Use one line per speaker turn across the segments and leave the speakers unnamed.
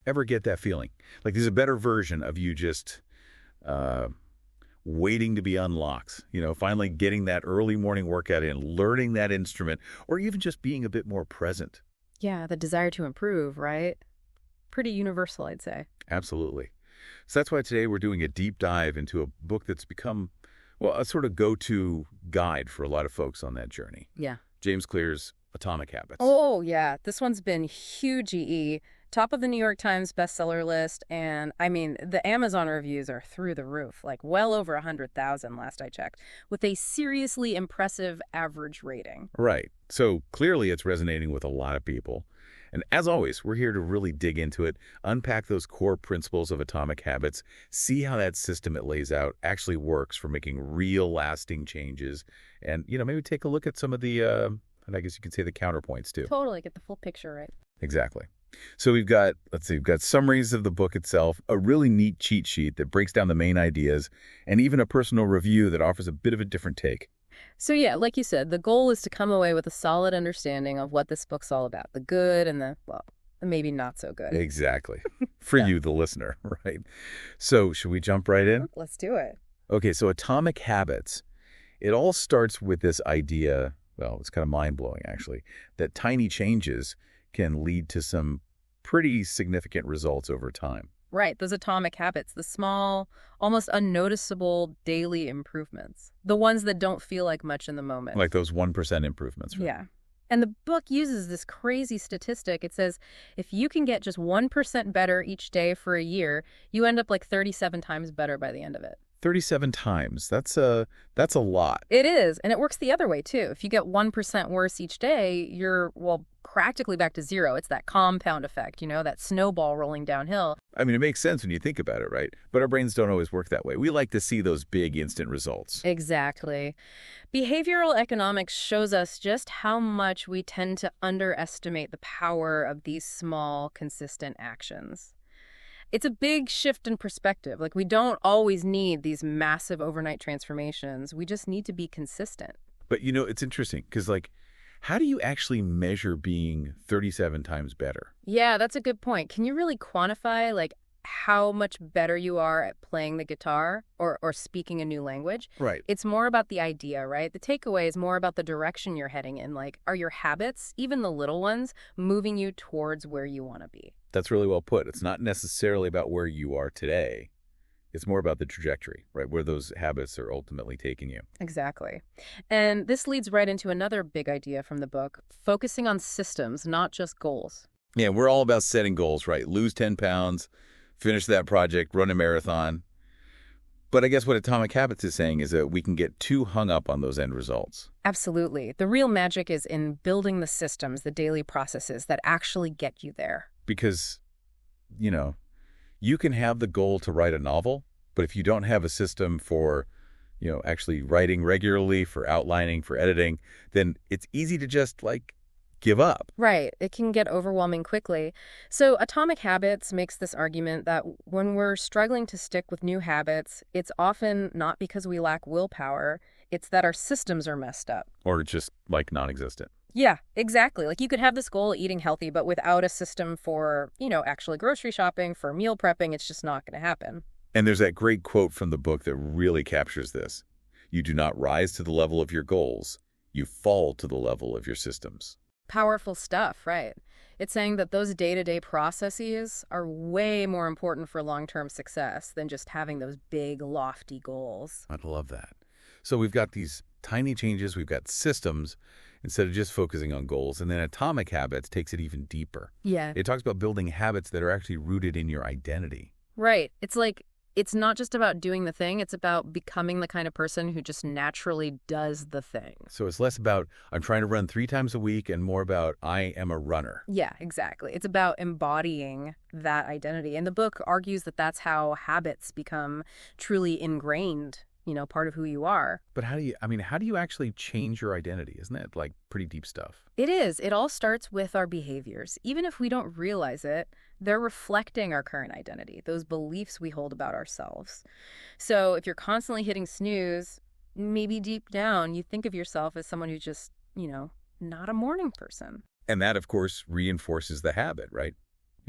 Ever get that feeling? Like there's a better version of you just uh, waiting to be unlocked, finally getting that early morning workout in, learning that instrument, or even just being a bit more present.
Yeah, the desire to improve, right? Pretty universal, I'd say.
Absolutely. So that's why today we're doing a deep dive into a book that's become, well, a sort of go-to guide for a lot of folks on that journey.
Yeah.
James Clear's Atomic Habits.
Oh, yeah. This one's been huge EE. Top of the New York Times bestseller list. And I mean, the Amazon reviews are through the roof, like well over 100,000 last I checked, with a seriously impressive average rating.
Right. So clearly it's resonating with a lot of people. And as always, we're here to really dig into it, unpack those core principles of Atomic Habits, see how that system it lays out actually works for making real lasting changes, and, maybe take a look at some of the, and I guess you could say the counterpoints too.
Totally get the full picture, right?
Exactly. So we've got summaries of the book itself, a really neat cheat sheet that breaks down the main ideas, and even a personal review that offers a bit of a different take.
So yeah, like you said, the goal is to come away with a solid understanding of what this book's all about, the good and the, well, maybe not so good.
Exactly. For
Yeah.
you, the listener, right? So should we jump right in?
Let's do it.
Okay, so Atomic Habits, it all starts with this idea, well, it's kind of mind-blowing actually, that tiny changes can lead to some pretty significant results over time.
Right, those atomic habits, the small, almost unnoticeable daily improvements, the ones that don't feel like much in the moment.
Like those 1% improvements. Right?
Yeah. And the book uses this crazy statistic. It says if you can get just 1% better each day for a year, you end up like 37 times better by the end of it.
37 times. That's a lot.
It is, and it works the other way too. If you get 1% worse each day, you're, well, practically back to zero. It's that compound effect, that snowball rolling downhill.
I mean, it makes sense when you think about it, right? But our brains don't always work that way. We like to see those big instant results.
Exactly. Behavioral economics shows us just how much we tend to underestimate the power of these small, consistent actions. It's a big shift in perspective. Like, we don't always need these massive overnight transformations. We just need to be consistent.
But, it's interesting because, how do you actually measure being 37 times better?
Yeah, that's a good point. Can you really quantify, how much better you are at playing the guitar or speaking a new language?
Right.
It's more about the idea, right? The takeaway is more about the direction you're heading in. Are your habits, even the little ones, moving you towards where you want to be?
That's really well put. It's not necessarily about where you are today. It's more about the trajectory, right? Where those habits are ultimately taking you.
Exactly. And this leads right into another big idea from the book, focusing on systems, not just goals.
Yeah, we're all about setting goals, right? Lose 10 pounds, finish that project, run a marathon. But I guess what Atomic Habits is saying is that we can get too hung up on those end results.
Absolutely. The real magic is in building the systems, the daily processes that actually get you there.
Because, you can have the goal to write a novel, but if you don't have a system for, actually writing regularly, for outlining, for editing, then it's easy to just, give up.
Right. It can get overwhelming quickly. So Atomic Habits makes this argument that when we're struggling to stick with new habits, it's often not because we lack willpower, it's that our systems are messed up.
Or just, non-existent.
Yeah, exactly. You could have this goal, eating healthy, but without a system for, actually grocery shopping, for meal prepping, it's just not going to happen.
And there's that great quote from the book that really captures this. You do not rise to the level of your goals. You fall to the level of your systems.
Powerful stuff, right? It's saying that those day-to-day processes are way more important for long-term success than just having those big, lofty goals.
I love that. So we've got these tiny changes, we've got systems, instead of just focusing on goals. And then Atomic Habits takes it even deeper.
Yeah.
It talks about building habits that are actually rooted in your identity.
Right. It's not just about doing the thing, it's about becoming the kind of person who just naturally does the thing.
So it's less about, I'm trying to run 3 times a week, and more about, I am a runner.
Yeah, exactly. It's about embodying that identity. And the book argues that that's how habits become truly ingrained, part of who you are.
But how do you actually change your identity? Isn't that pretty deep stuff?
It is. It all starts with our behaviors. Even if we don't realize it, they're reflecting our current identity, those beliefs we hold about ourselves. So if you're constantly hitting snooze, maybe deep down you think of yourself as someone who's just, not a morning person.
And that, of course, reinforces the habit, right?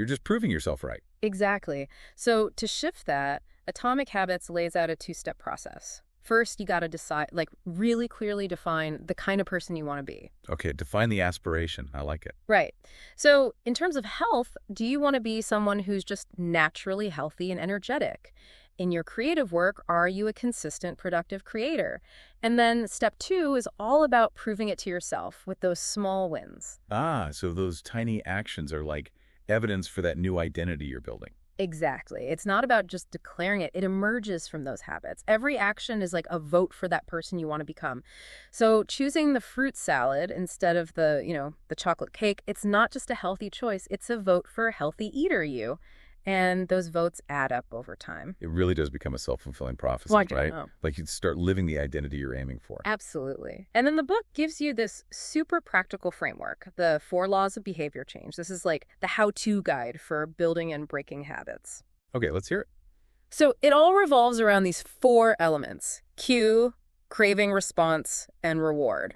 You're just proving yourself right.
Exactly. So to shift that, Atomic Habits lays out a two-step process. First, you got to decide, like really clearly define the kind of person you want to be.
Okay, define the aspiration. I like it.
Right. So in terms of health, do you want to be someone who's just naturally healthy and energetic? In your creative work, are you a consistent, productive creator? And then step 2 is all about proving it to yourself with those small wins.
Ah, so those tiny actions are like evidence for that new identity you're building.
Exactly. It's not about just declaring it. It emerges from those habits. Every action is like a vote for that person you want to become. So choosing the fruit salad instead of the chocolate cake, it's not just a healthy choice. It's a vote for a healthy eater you. And those votes add up over time.
It really does become a self-fulfilling prophecy, right? Like you start living the identity you're aiming for.
Absolutely. And then the book gives you this super practical framework, the 4 laws of behavior change. This is like the how-to guide for building and breaking habits.
Okay, let's hear it.
So it all revolves around these 4 elements: cue, craving response, and reward.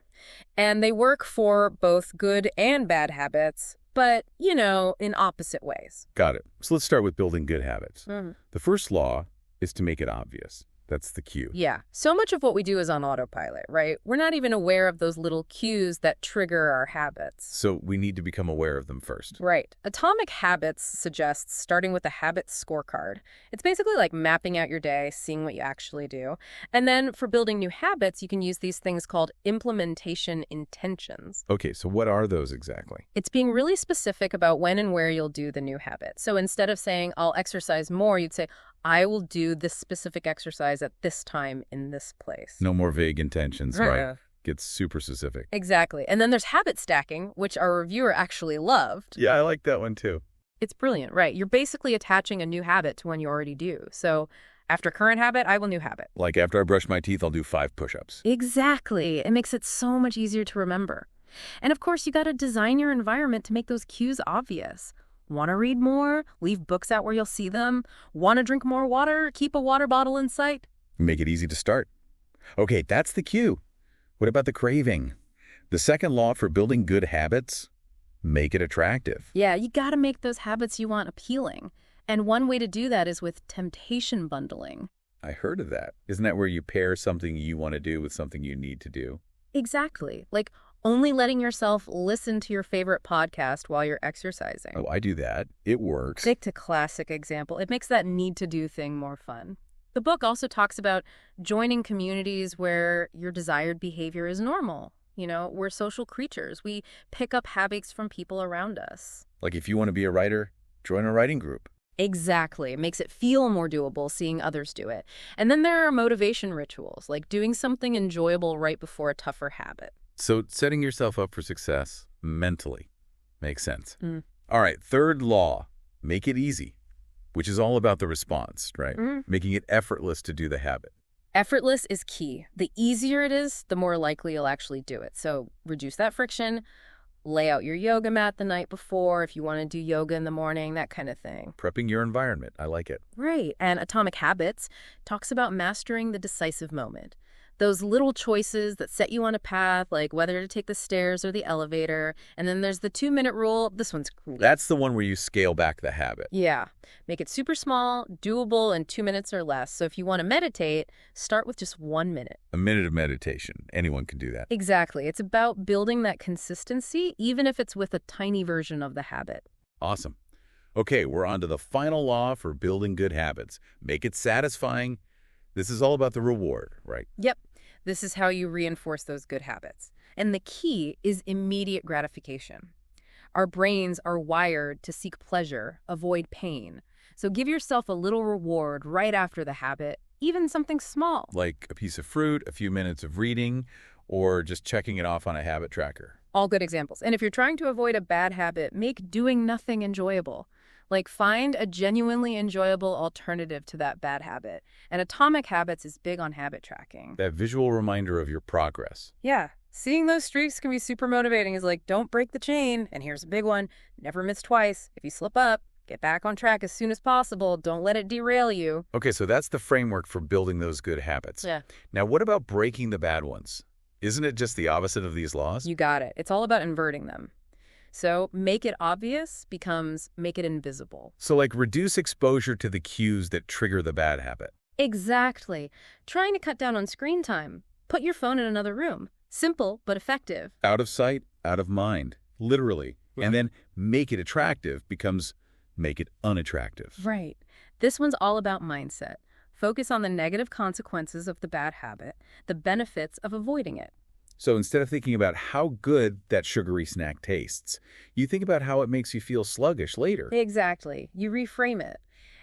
And they work for both good and bad habits, but, in opposite ways.
Got it. So let's start with building good habits. The first law is to make it obvious. That's the cue.
Yeah. So much of what we do is on autopilot, right? We're not even aware of those little cues that trigger our habits.
So we need to become aware of them first.
Right. Atomic Habits suggests starting with a Habits Scorecard. It's basically like mapping out your day, seeing what you actually do. And then for building new habits, you can use these things called implementation intentions.
Okay, so what are those exactly?
It's being really specific about when and where you'll do the new habit. So instead of saying, I'll exercise more, you'd say, I will do this specific exercise at this time in this place.
No more vague intentions, right? Get super specific.
Exactly. And then there's habit stacking, which our reviewer actually loved.
Yeah, I like that one too.
It's brilliant, right? You're basically attaching a new habit to one you already do. So after current habit, I will new habit.
Like after I brush my teeth, I'll do 5 push-ups.
Exactly. It makes it so much easier to remember. And of course, you got to design your environment to make those cues obvious. Want to read more? Leave books out where you'll see them. Want to drink more water? Keep a water bottle in sight.
Make it easy to start. Okay, that's the cue. What about the craving? The second law for building good habits? Make it attractive.
Yeah, you got to make those habits you want appealing. And one way to do that is with temptation bundling.
I heard of that. Isn't that where you pair something you want to do with something you need to do?
Exactly. Like only letting yourself listen to your favorite podcast while you're exercising.
Oh, I do that. It works.
Stick to classic example. It makes that need-to-do thing more fun. The book also talks about joining communities where your desired behavior is normal. We're social creatures. We pick up habits from people around us.
Like if you want to be a writer, join a writing group.
Exactly. It makes it feel more doable seeing others do it. And then there are motivation rituals, like doing something enjoyable right before a tougher habit.
So setting yourself up for success mentally makes sense. All right, third law, make it easy, which is all about the response, right? Making it effortless to do the habit.
Effortless is key. The easier it is, the more likely you'll actually do it. So reduce that friction, lay out your yoga mat the night before if you want to do yoga in the morning, that kind of thing.
Prepping your environment. I like it.
Right. And Atomic Habits talks about mastering the decisive moment. Those little choices that set you on a path, like whether to take the stairs or the elevator. And then there's the 2-minute rule. This one's cool.
That's the one where you scale back the habit.
Yeah. Make it super small, doable in 2 minutes or less. So if you want to meditate, start with just 1 minute.
A minute of meditation. Anyone can do that.
Exactly. It's about building that consistency, even if it's with a tiny version of the habit.
Awesome. Okay, we're on to the final law for building good habits. Make it satisfying. This is all about the reward, right?
Yep. This is how you reinforce those good habits. And the key is immediate gratification. Our brains are wired to seek pleasure, avoid pain. So give yourself a little reward right after the habit, even something small.
Like a piece of fruit, a few minutes of reading, or just checking it off on a habit tracker.
All good examples. And if you're trying to avoid a bad habit, make doing nothing enjoyable. Like find a genuinely enjoyable alternative to that bad habit. And Atomic Habits is big on habit tracking.
That visual reminder of your progress.
Yeah. Seeing those streaks can be super motivating. It's like, don't break the chain. And here's a big one. Never miss twice. If you slip up, get back on track as soon as possible. Don't let it derail you.
Okay, so that's the framework for building those good habits.
Yeah.
Now, what about breaking the bad ones? Isn't it just the opposite of these laws?
You got it. It's all about inverting them. So make it obvious becomes make it invisible.
So like reduce exposure to the cues that trigger the bad habit.
Exactly. Trying to cut down on screen time. Put your phone in another room. Simple, but effective.
Out of sight, out of mind, literally.
Right.
And then make it attractive becomes make it unattractive.
Right. This one's all about mindset. Focus on the negative consequences of the bad habit, the benefits of avoiding it.
So instead of thinking about how good that sugary snack tastes, you think about how it makes you feel sluggish later.
Exactly. You reframe it.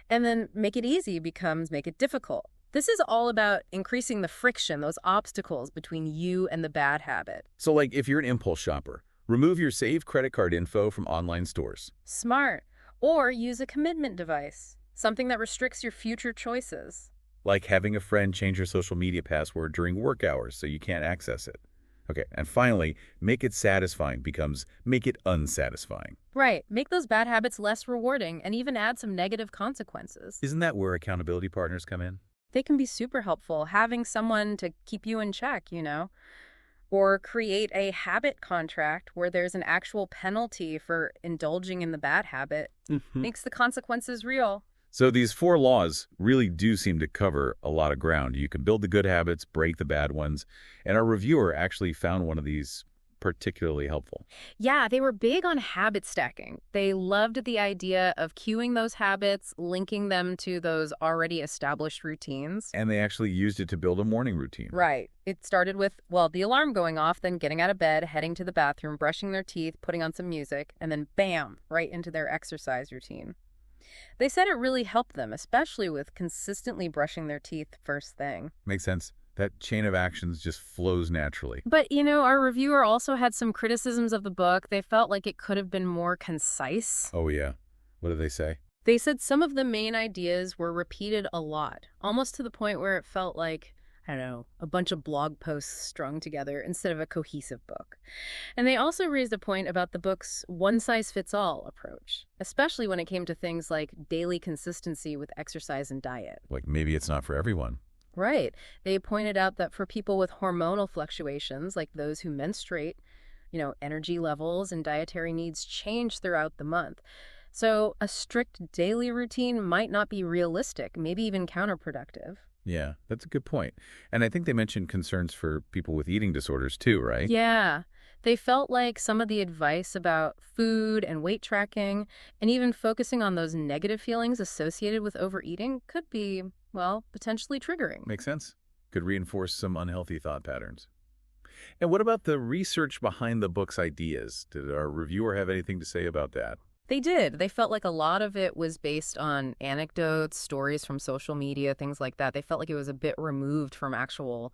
And then make it easy becomes make it difficult. This is all about increasing the friction, those obstacles between you and the bad habit.
So like if you're an impulse shopper, remove your saved credit card info from online stores.
Smart. Or use a commitment device, something that restricts your future choices.
Like having a friend change your social media password during work hours so you can't access it. Okay, and finally, make it satisfying becomes make it unsatisfying.
Right. Make those bad habits less rewarding and even add some negative consequences.
Isn't that where accountability partners come in?
They can be super helpful, having someone to keep you in check, or create a habit contract where there's an actual penalty for indulging in the bad habit. Makes the consequences real.
So these 4 laws really do seem to cover a lot of ground. You can build the good habits, break the bad ones, and our reviewer actually found one of these particularly helpful.
Yeah, they were big on habit stacking. They loved the idea of cueing those habits, linking them to those already established routines.
And they actually used it to build a morning routine.
Right. It started with, the alarm going off, then getting out of bed, heading to the bathroom, brushing their teeth, putting on some music, and then bam, right into their exercise routine. They said it really helped them, especially with consistently brushing their teeth first thing.
Makes sense. That chain of actions just flows naturally.
But, our reviewer also had some criticisms of the book. They felt like it could have been more concise.
Oh, yeah. What did they say?
They said some of the main ideas were repeated a lot, almost to the point where it felt like, a bunch of blog posts strung together instead of a cohesive book. And they also raised a point about the book's one-size-fits-all approach, especially when it came to things like daily consistency with exercise and diet.
Like maybe it's not for everyone.
Right. They pointed out that for people with hormonal fluctuations, like those who menstruate, energy levels and dietary needs change throughout the month. So a strict daily routine might not be realistic, maybe even counterproductive.
Yeah, that's a good point. And I think they mentioned concerns for people with eating disorders too, right?
Yeah. They felt like some of the advice about food and weight tracking and even focusing on those negative feelings associated with overeating could be, potentially triggering.
Makes sense. Could reinforce some unhealthy thought patterns. And what about the research behind the book's ideas? Did our reviewer have anything to say about that?
They did. They felt like a lot of it was based on anecdotes, stories from social media, things like that. They felt like it was a bit removed from actual,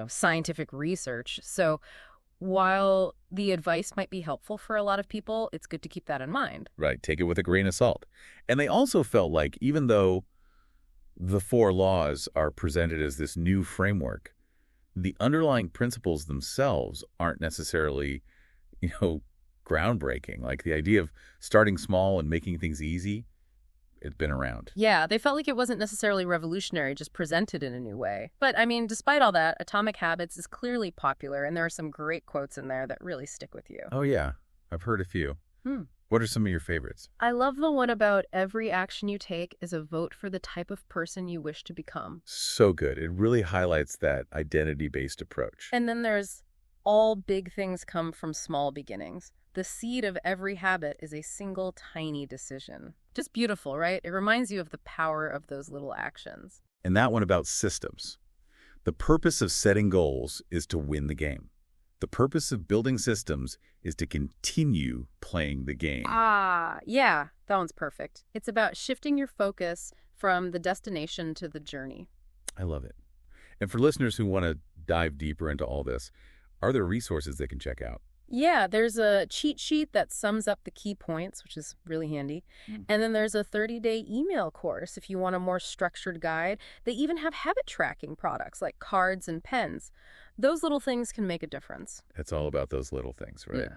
scientific research. So while the advice might be helpful for a lot of people, it's good to keep that in mind.
Right. Take it with a grain of salt. And they also felt like even though the 4 laws are presented as this new framework, the underlying principles themselves aren't necessarily, groundbreaking. Like the idea of starting small and making things easy, it's been around.
Yeah, they felt like it wasn't necessarily revolutionary, just presented in a new way. But, despite all that, Atomic Habits is clearly popular, and there are some great quotes in there that really stick with you.
Oh, yeah. I've heard a few. What are some of your favorites?
I love the one about every action you take is a vote for the type of person you wish to become.
So good. It really highlights that identity-based approach.
And then there's all big things come from small beginnings. The seed of every habit is a single tiny decision. Just beautiful, right? It reminds you of the power of those little actions.
And that one about systems. The purpose of setting goals is to win the game. The purpose of building systems is to continue playing the game.
Yeah, that one's perfect. It's about shifting your focus from the destination to the journey.
I love it. And for listeners who want to dive deeper into all this, are there resources they can check out?
Yeah, there's a cheat sheet that sums up the key points, which is really handy. And then there's a 30-day email course if you want a more structured guide. They even have habit tracking products like cards and pens. Those little things can make a difference.
It's all about those little things, right?
Yeah.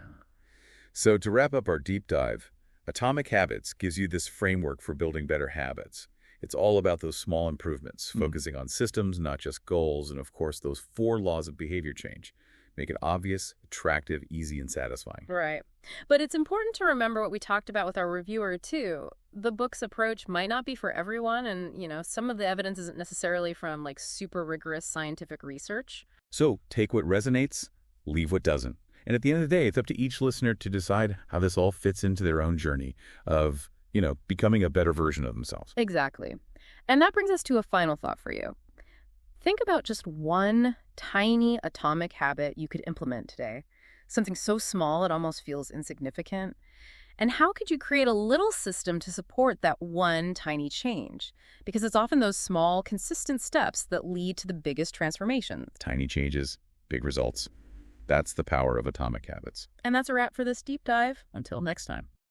So to wrap up our deep dive, Atomic Habits gives you this framework for building better habits. It's all about those small improvements, focusing on systems, not just goals, and of course those 4 laws of behavior change. Make it obvious, attractive, easy, and satisfying.
Right. But it's important to remember what we talked about with our reviewer, too. The book's approach might not be for everyone, and, some of the evidence isn't necessarily from, like, super rigorous scientific research.
So take what resonates, leave what doesn't. And at the end of the day, it's up to each listener to decide how this all fits into their own journey of, becoming a better version of themselves.
Exactly. And that brings us to a final thought for you. Think about just one tiny atomic habit you could implement today. Something so small it almost feels insignificant. And how could you create a little system to support that one tiny change? Because it's often those small, consistent steps that lead to the biggest transformations.
Tiny changes, big results. That's the power of atomic habits.
And that's a wrap for this deep dive.
Until next time.